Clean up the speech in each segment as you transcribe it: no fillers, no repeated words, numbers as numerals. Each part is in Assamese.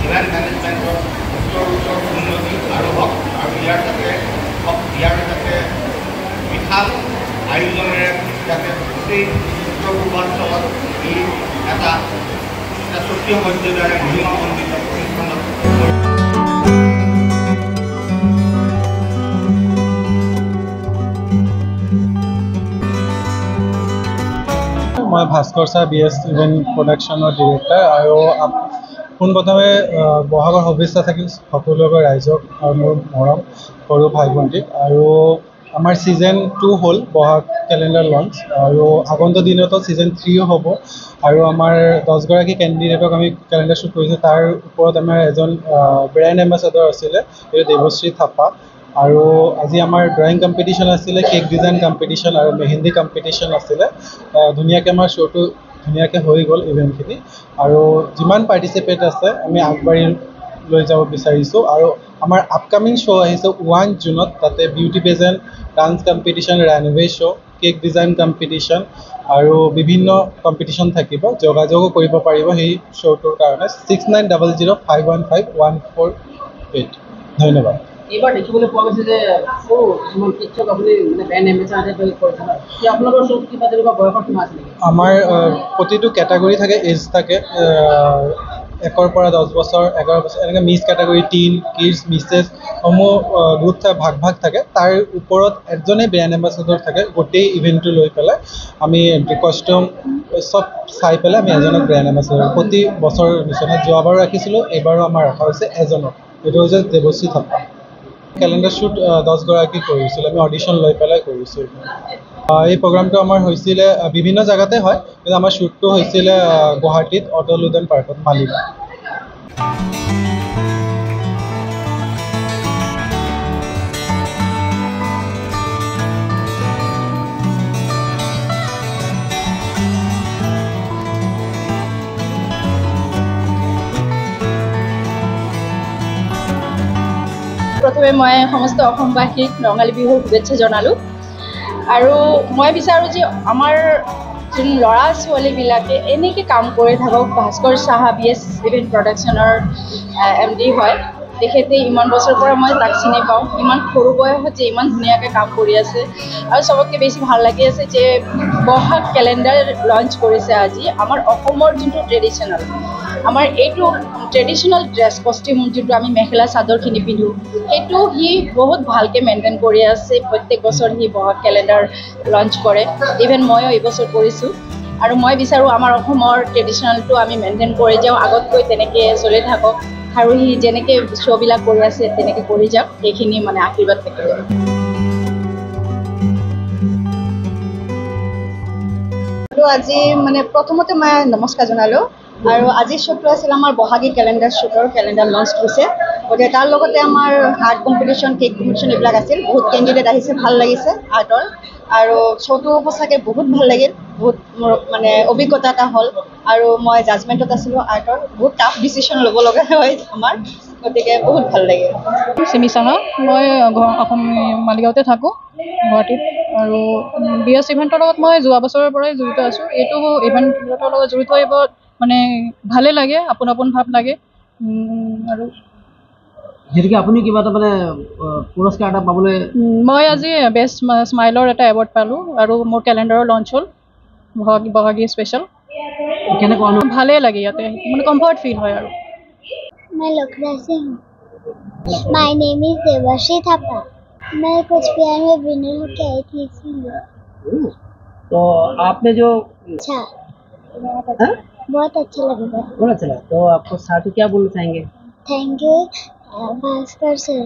ইভেণ্ট মেনেজমেণ্টৰ উত্তৰ উন্নতি আৰু হওক আৰু ইয়াৰ যাতে বিশাল আয়োজনেৰে যাতে গোটেই উত্তৰ পূৰ্বাঞ্চলত ই এটা স্বকীয় মৰ্যাদাৰে মহিমামণ্ডিত প্ৰতিষ্ঠানত মই Bhaskar sir BS event প্ৰডাকশ্যনৰ director আৰু পোনপ্ৰথমে বহাগৰ শুভেচ্ছা থাকিল সকলোকে ৰাইজক আৰু মোৰ মৰম সৰু ভাই ভণ্টীক আৰু আমাৰ ছিজন 2 হ'ল বহাগ কেলেণ্ডাৰ লঞ্চ আৰু আগন্তুক দিনতো ছিজন 3 হ'ব আৰু আমাৰ 10গৰাকী কেণ্ডিডেটক আমি কেলেণ্ডাৰ শ্বুট কৰিছোঁ তাৰ ওপৰত আমাৰ এজন ব্ৰেণ্ড এম্বাচাডৰ আছিলে এইটো দেৱশ্ৰী থাপা আৰু আজি আমাৰ ড্ৰয়িং কম্পিটিশ্যন আছিলে কেক ডিজাইন কম্পিটিশ্যন আৰু মেহেন্দি কম্পিটিশ্যন আছিলে ধুনীয়াকৈ আমাৰ শ্ব'টো ধুনীয়াকৈ হৈ গ'ল ইভেণ্টখিনি আৰু যিমান পাৰ্টিচিপেট আছে আমি আগবাঢ়ি লৈ যাব বিচাৰিছোঁ আৰু আমাৰ আপকামিং শ্ব' আহিছে 1 জুনত তাতে beauty pageant dance competition runway show' cake design competition আৰু বিভিন্ন কম্পিটিশ্যন থাকিব যোগাযোগো কৰিব পাৰিব সেই শ্ব'টোৰ কাৰণে 6900515148 ধন্যবাদ। এইবাৰ দেখিবলৈ পোৱা গৈছে যে কিছুমান শিক্ষক আপুনি মানে ব্ৰেণ্ড এম্বেচাডাৰ কৰিছে ন আপোনালোকৰ শ্ব'ত কিবা তেনেকুৱা বয়সৰ সীমা আছে নেকি? আমাৰ প্ৰতিটো কেটাগৰী থাকে এজ থাকে 1ৰ পৰা 10 বছৰ 11 বছৰ এনেকৈ miss category tin kids Mrs সমূহ গ্ৰুপ ভাগ থাকে তাৰ ওপৰত এজনেই ব্ৰেণ্ড এম্বেচাডৰ থাকে গোটেই ইভেণ্টটো লৈ পেলাই আমি কষ্টিউম চব চাই পেলাই আমি এজনক ব্ৰেণ্ড এম্বেচাডৰ প্ৰতি বছৰ নিচিনা যোৱাবাৰো ৰাখিছিলোঁ এইবাৰো আমাৰ ৰখা হৈছে এজনক এইটো হৈছে দেৱশ্ৰী থাপা। কেলেণ্ডাৰ শ্বুট 10গৰাকী কৰিছিলোঁ আমি অডিশ্যন লৈ পেলাই কৰিছোঁ এই প্ৰগ্ৰামটো আমাৰ হৈছিলে বিভিন্ন জেগাতে হয় কিন্তু আমাৰ শ্বুটটো হৈছিলে গুৱাহাটীত অটল উদ্যান পাৰ্কত মালিগাঁও। প্ৰথমে মই সমস্ত অসমবাসীক ৰঙালী বিহুৰ শুভেচ্ছা জনালোঁ আৰু মই বিচাৰোঁ যে আমাৰ যোন ল'ৰা ছোৱালীবিলাকে এনেকৈ কাম কৰি থাকক। Bhaskar Saha BS event প্ৰডাকশ্যনৰ MD হয় তেখেতে ইমান বছৰৰ পৰা মই তাক চিনি পাওঁ ইমান সৰু বয়সত যে ইমান ধুনীয়াকৈ কাম কৰি আছে আৰু চবতকৈ বেছি ভাল লাগি আছে যে বহাগ কেলেণ্ডাৰ লঞ্চ কৰিছে আজি আমাৰ অসমৰ যোনটো ট্ৰেডিশ্যনেল আমাৰ এইটো ট্ৰেডিশ্যনেল ড্ৰেছ কষ্টিউম যোনটো আমি মেখেলা চাদৰখিনি পিন্ধোঁ সেইটো সি বহুত ভালকৈ মেইনটেইন কৰি আছে প্ৰত্যেক বছৰ সি বহাগ কেলেণ্ডাৰ লঞ্চ কৰে ইভেন ময়ো এইবছৰ কৰিছোঁ আৰু মই বিচাৰোঁ আমাৰ অসমৰ ট্ৰেডিশ্যনেলটো আমি মেইনটেইন কৰি যাওঁ আগতকৈ তেনেকৈ চলি থাকক আৰু সি যেনেকৈ শ্ব'বিলাক কৰি আছে তেনেকৈ কৰি যাওক সেইখিনি মানে আশীৰ্বাদ থাকিব। আজি মানে প্ৰথমতে মই নমস্কাৰ জনালোঁ আৰু আজিৰ শ্ব'টো আছিল আমাৰ বহাগী কেলেণ্ডাৰ শ্বুটৰ কেলেণ্ডাৰ লঞ্চ হৈছে গতিকে তাৰ লগতে আমাৰ আৰ্ট কম্পিটিশ্যন কেক কম্পিটিশ্যন এইবিলাক আছিল বহুত কেণ্ডিডেট আহিছে ভাল লাগিছে আৰ্টৰ আৰু শ্ব'টো সঁচাকৈ বহুত ভাল লাগিল বহুত মোৰ মানে অভিজ্ঞতা এটা হ'ল আৰু মই জাজমেণ্টত আছিলোঁ আৰ্টৰ বহুত টাফ ডিচিশ্যন ল'ব লগা হয় আমাৰ গতিকে বহুত ভাল লাগিল। চিমিচানা মই অসম মালিগাঁৱতে থাকোঁ গুৱাহাটীত আৰু BS ইভেণ্টৰ লগত মই যোৱা বছৰৰ পৰাই জড়িত আছোঁ এইটো ইভেণ্টৰ লগত জড়িত হৈ মানে ভালেই লাগে আপোন ভাৱ লাগে আৰু যেনেকৈ আপুনি কিবা এটা মানে পুৰস্কাৰ এটা পাবলৈ মই আজি বেষ্ট স্মাইলৰ এটা এৱাৰ্ড পালোঁ আৰু মোৰ কেলেণ্ডাৰৰ লঞ্চ হ'ল বহাগী স্পেচিয়েল কেনেকুৱা ভালেই লাগে ইয়াতে মানে কমফৰ্ট ফিল হয় আৰু मैं लखनऊ से हूँ। My name is Devshree Thapa. मैं कुछ प्यार में विनर होके आई थी इसलिए। तो आपने जो अच्छा बहुत अच्छा लगा। बहुत अच्छा लगा। तो आपको साथी क्या बोलना चाहेंगे? Thank you Bhaskar sir.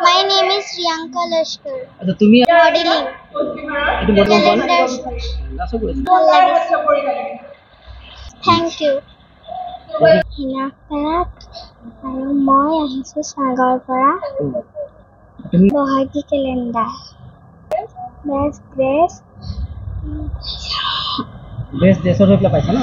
My name is Priyanka Lashkar. अच्छा तुम्ही Modeling. এটো বৰ্তমান কোৱা Calendar. লাছো কৰিছে Thank you. হিনাফাত আৰু মই আহিছোঁ সাগৰ পৰা তুমি বহাগী কেলেণ্ডাৰ বেষ্ট ড্ৰেছ বেষ্ট ড্ৰেছৰ হৈ পেলাই পাইছা ন